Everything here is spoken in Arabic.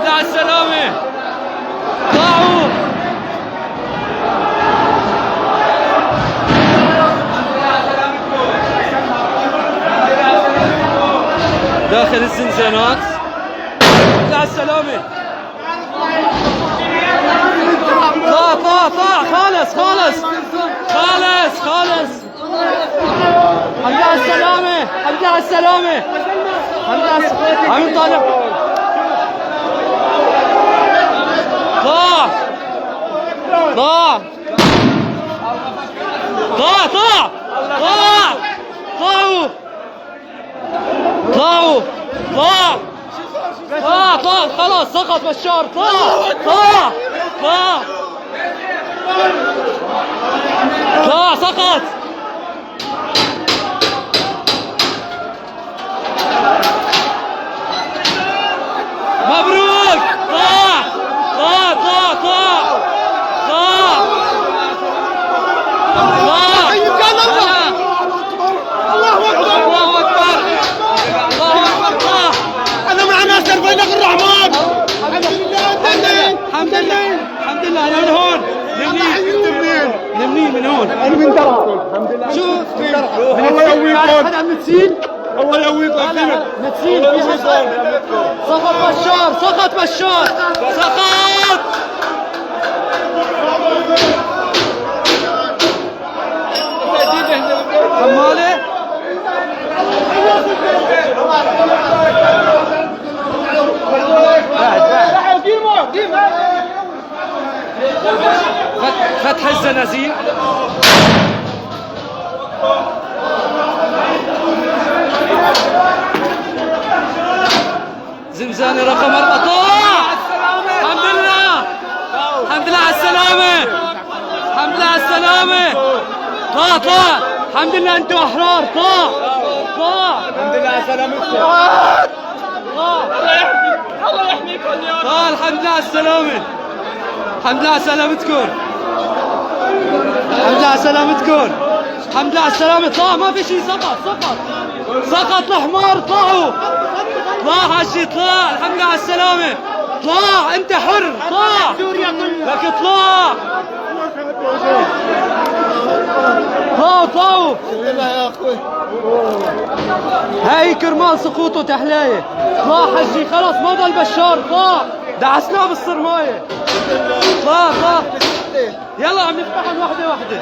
لله على السلامة. طلعوا. داخل الزنزانات. لله على السلامة. طلع خالص خالص خالص خالص. الحمد لله على السلامة. الحمد لله على السلامة. الحمد لله على السلامة. عم نطالب. طلع طلع طلع طلع طلع طلعوا طلعوا طلع طلع خلاص سقط بشار. طلع طلع طلع طلع سقط. مبروك. طلع طلع طلع طلع طلع طلع. الله اكبر الله اكبر الله اكبر. طلع. انا مع ناصر بينك الرحمن. الحمد لله الحمد لله. انا من هون. من هون. انا من درعا. الحمد لله. شوف الله يقويكم. حدا عم نتسيل. الله يقويكم. نتسيل في حدا. سقط بشار. سقط بشار. سقط. حمالة. فتح الزنازين. زنزانة رقم 4. طلع. الحمد لله. الحمد لله على السلامة. الحمد لله على السلامة. طلع طلع. الحمد لله انتوا احرار. طلع طلع. الحمد لله على سلامتك. الله يحميكم يا رب. الحمد لله على السلامة. الحمد لله على سلامتكم. الحمد لله على سلامتكم. الحمد لله على السلامة. طلع ما في شيء. سقط الحمار. طلعوا. طلع هالشي. طلع. الحمد لله على السلامة. طلع انت حر. طلع لك. طلع طلعوا. يا اخوي هاي كرمال سقوطه تحلاية. طلع حجي خلص ما ضل بشار. طلع دعسناه بالصرماية. طلع يلا عم نفتحهم وحدة وحدة.